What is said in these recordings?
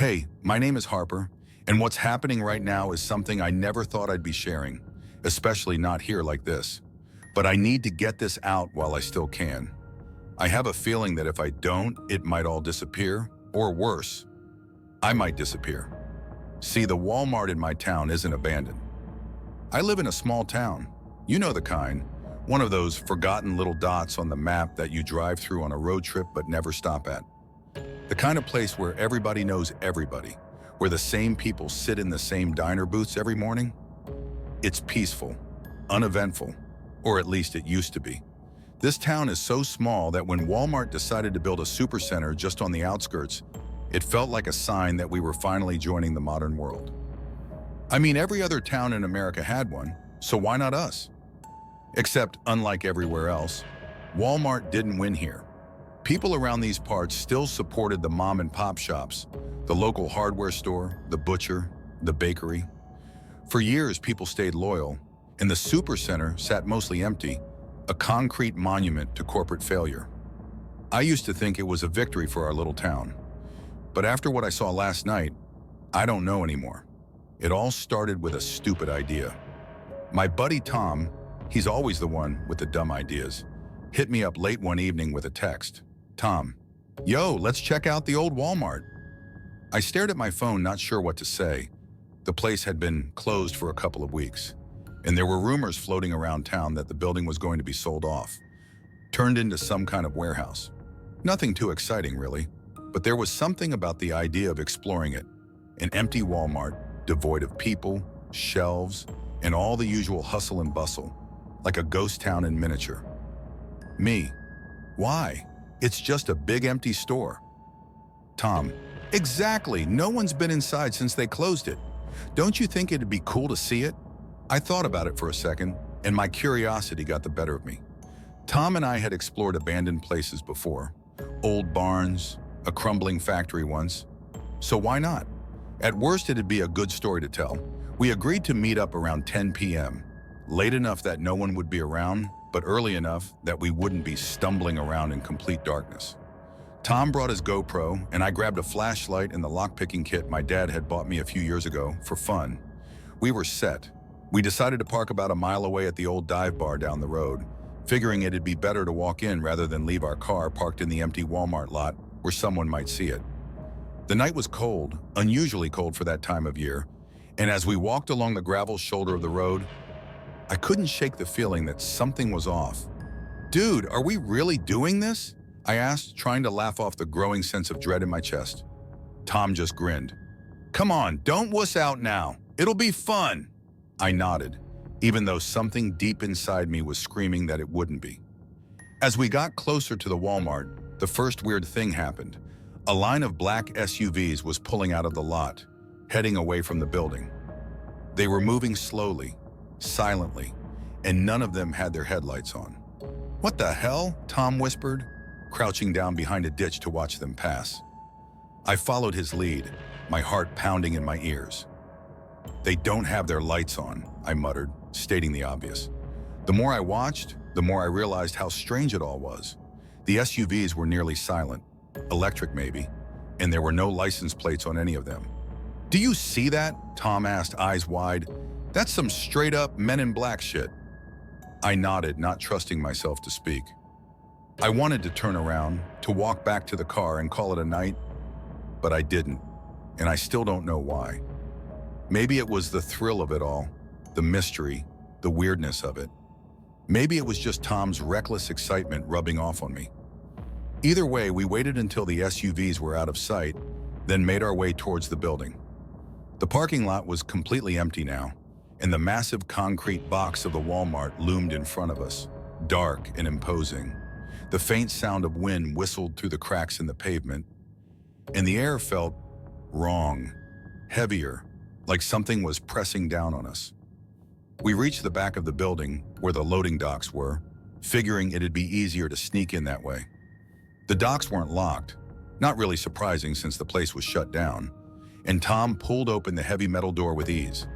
Hey, my name is Harper, and what's happening right now is something I never thought I'd be sharing, especially not here like this. But I need to get this out while I still can. I have a feeling that if I don't, it might all disappear, or worse, I might disappear. See, the Walmart in my town isn't abandoned. I live in a small town. You know the kind. One of those forgotten little dots on the map that you drive through on a road trip but never stop at. The kind of place where everybody knows everybody, where the same people sit in the same diner booths every morning. It's peaceful, uneventful, or at least it used to be. This town is so small that when Walmart decided to build a supercenter just on the outskirts, it felt like a sign that we were finally joining the modern world. I mean, every other town in America had one, so why not us? Except, unlike everywhere else, Walmart didn't win here. People around these parts still supported the mom and pop shops, the local hardware store, the butcher, the bakery. For years, people stayed loyal, and the supercenter sat mostly empty, a concrete monument to corporate failure. I used to think it was a victory for our little town. But after what I saw last night, I don't know anymore. It all started with a stupid idea. My buddy Tom, he's always the one with the dumb ideas, hit me up late one evening with a text. Tom, yo, let's check out the old Walmart. I stared at my phone, not sure what to say. The place had been closed for a couple of weeks, and there were rumors floating around town that the building was going to be sold off, turned into some kind of warehouse. Nothing too exciting, really, but there was something about the idea of exploring it. An empty Walmart, devoid of people, shelves, and all the usual hustle and bustle, like a ghost town in miniature. Me, why? It's just a big empty store. Tom, exactly, no one's been inside since they closed it. Don't you think it'd be cool to see it? I thought about it for a second, and my curiosity got the better of me. Tom and I had explored abandoned places before, old barns, a crumbling factory once. So why not? At worst, it'd be a good story to tell. We agreed to meet up around 10 p.m., late enough that no one would be around, but early enough that we wouldn't be stumbling around in complete darkness. Tom brought his GoPro, and I grabbed a flashlight and the lockpicking kit my dad had bought me a few years ago for fun. We were set. We decided to park about a mile away at the old dive bar down the road, figuring it'd be better to walk in rather than leave our car parked in the empty Walmart lot where someone might see it. The night was cold, unusually cold for that time of year, and as we walked along the gravel shoulder of the road, I couldn't shake the feeling that something was off. Dude, are we really doing this? I asked, trying to laugh off the growing sense of dread in my chest. Tom just grinned. Come on, don't wuss out now. It'll be fun. I nodded, even though something deep inside me was screaming that it wouldn't be. As we got closer to the Walmart, the first weird thing happened. A line of black SUVs was pulling out of the lot, heading away from the building. They were moving slowly, silently, and none of them had their headlights on. What the hell? Tom whispered, crouching down behind a ditch to watch them pass. I followed his lead, my heart pounding in my ears. They don't have their lights on, I muttered, stating the obvious. The more I watched, the more I realized how strange it all was. The SUVs were nearly silent, electric maybe, and there were no license plates on any of them. Do you see that? Tom asked, eyes wide. That's some straight-up Men in Black shit. I nodded, not trusting myself to speak. I wanted to turn around, to walk back to the car and call it a night, but I didn't, and I still don't know why. Maybe it was the thrill of it all, the mystery, the weirdness of it. Maybe it was just Tom's reckless excitement rubbing off on me. Either way, we waited until the SUVs were out of sight, then made our way towards the building. The parking lot was completely empty now, and the massive concrete box of the Walmart loomed in front of us, dark and imposing. The faint sound of wind whistled through the cracks in the pavement, and the air felt wrong, heavier, like something was pressing down on us. We reached the back of the building, where the loading docks were, figuring it'd be easier to sneak in that way. The docks weren't locked, not really surprising since the place was shut down, and Tom pulled open the heavy metal door with ease.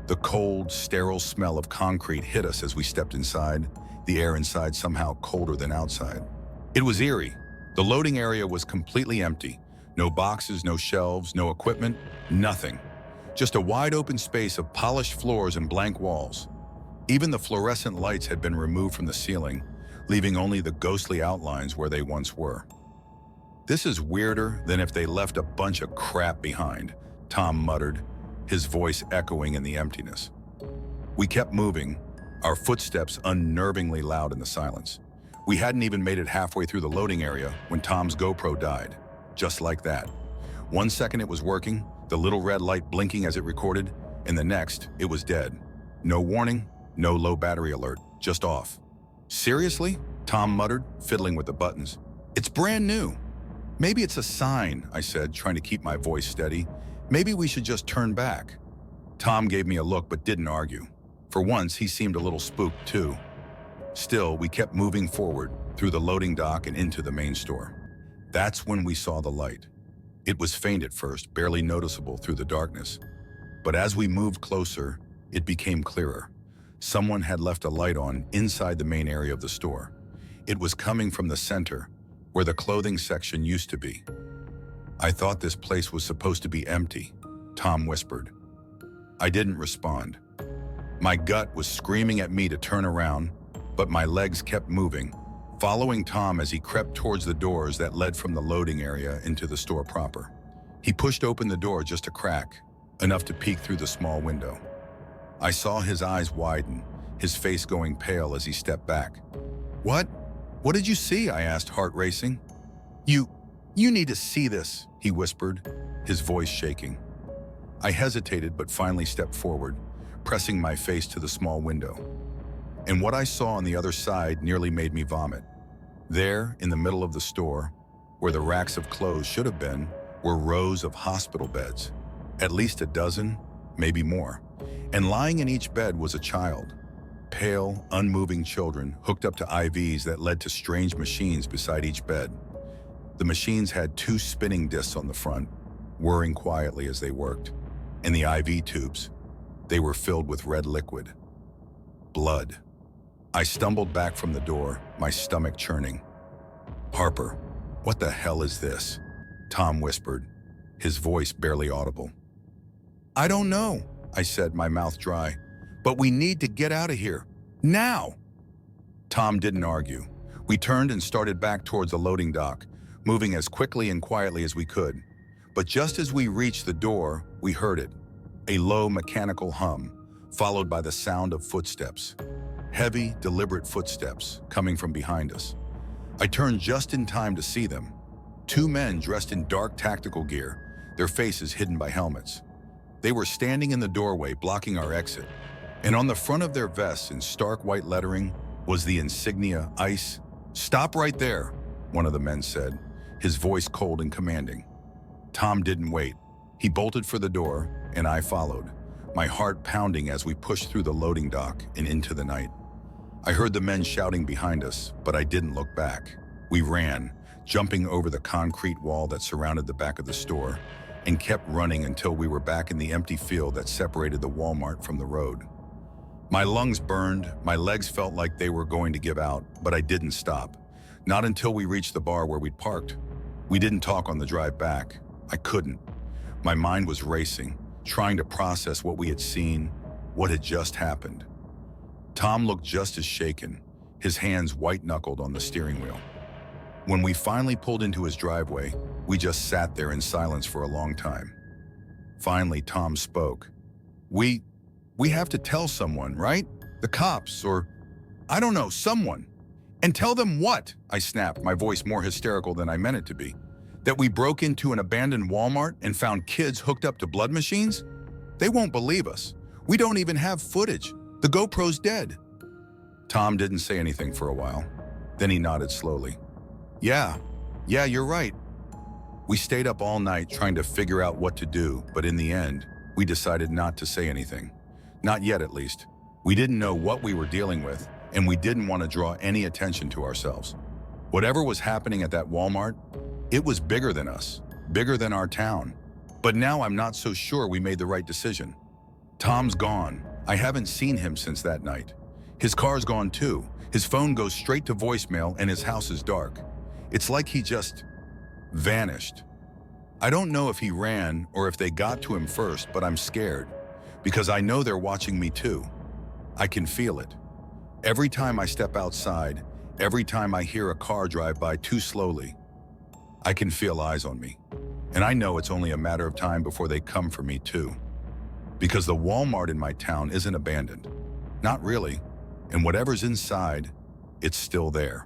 The cold, sterile smell of concrete hit us as we stepped inside, the air inside somehow colder than outside. It was eerie. The loading area was completely empty. No boxes, no shelves, no equipment, nothing. Just a wide open space of polished floors and blank walls. Even the fluorescent lights had been removed from the ceiling, leaving only the ghostly outlines where they once were. "This is weirder than if they left a bunch of crap behind," Tom muttered, his voice echoing in the emptiness. We kept moving, our footsteps unnervingly loud in the silence. We hadn't even made it halfway through the loading area when Tom's GoPro died. Just like that. 1 second it was working, the little red light blinking as it recorded, and the next, it was dead. No warning, no low battery alert, just off. "Seriously?" Tom muttered, fiddling with the buttons. "It's brand new." "Maybe it's a sign," I said, trying to keep my voice steady. "Maybe we should just turn back." Tom gave me a look but didn't argue. For once, he seemed a little spooked too. Still, we kept moving forward, through the loading dock and into the main store. That's when we saw the light. It was faint at first, barely noticeable through the darkness. But as we moved closer, it became clearer. Someone had left a light on inside the main area of the store. It was coming from the center, where the clothing section used to be. "I thought this place was supposed to be empty," Tom whispered. I didn't respond. My gut was screaming at me to turn around, but my legs kept moving, following Tom as he crept towards the doors that led from the loading area into the store proper. He pushed open the door just a crack, enough to peek through the small window. I saw his eyes widen, his face going pale as he stepped back. "What? What did you see?" I asked, heart racing. You need to see this," he whispered, his voice shaking. I hesitated but finally stepped forward, pressing my face to the small window. And what I saw on the other side nearly made me vomit. There, in the middle of the store, where the racks of clothes should have been, were rows of hospital beds. At least a dozen, maybe more. And lying in each bed was a child. Pale, unmoving children hooked up to IVs that led to strange machines beside each bed. The machines had 2 spinning discs on the front, whirring quietly as they worked. And the IV tubes, they were filled with red liquid. Blood. I stumbled back from the door, my stomach churning. "Harper, what the hell is this?" Tom whispered, his voice barely audible. "I don't know," I said, my mouth dry. "But we need to get out of here. Now!" Tom didn't argue. We turned and started back towards the loading dock, moving as quickly and quietly as we could. But just as we reached the door, we heard it. A low mechanical hum, followed by the sound of footsteps. Heavy, deliberate footsteps coming from behind us. I turned just in time to see them. 2 men dressed in dark tactical gear, their faces hidden by helmets. They were standing in the doorway, blocking our exit. And on the front of their vests in stark white lettering was the insignia ICE. "Stop right there," one of the men said, his voice cold and commanding. Tom didn't wait. He bolted for the door, and I followed, my heart pounding as we pushed through the loading dock and into the night. I heard the men shouting behind us, but I didn't look back. We ran, jumping over the concrete wall that surrounded the back of the store, and kept running until we were back in the empty field that separated the Walmart from the road. My lungs burned, my legs felt like they were going to give out, but I didn't stop. Not until we reached the bar where we'd parked. We didn't talk on the drive back. I couldn't. My mind was racing, trying to process what we had seen, what had just happened. Tom looked just as shaken, his hands white-knuckled on the steering wheel. When we finally pulled into his driveway, we just sat there in silence for a long time. Finally, Tom spoke. We have to tell someone, right? The cops, or I don't know, someone." "And tell them what?" I snapped, my voice more hysterical than I meant it to be. "That we broke into an abandoned Walmart and found kids hooked up to blood machines? They won't believe us. We don't even have footage. The GoPro's dead." Tom didn't say anything for a while. Then he nodded slowly. Yeah, you're right." We stayed up all night trying to figure out what to do, but in the end, we decided not to say anything. Not yet, at least. We didn't know what we were dealing with, and we didn't want to draw any attention to ourselves. Whatever was happening at that Walmart, it was bigger than us, bigger than our town. But now I'm not so sure we made the right decision. Tom's gone. I haven't seen him since that night. His car's gone too. His phone goes straight to voicemail and his house is dark. It's like he just vanished. I don't know if he ran or if they got to him first, but I'm scared because I know they're watching me too. I can feel it. Every time I step outside, every time I hear a car drive by too slowly, I can feel eyes on me. And I know it's only a matter of time before they come for me too. Because the Walmart in my town isn't abandoned. Not really. And whatever's inside, it's still there.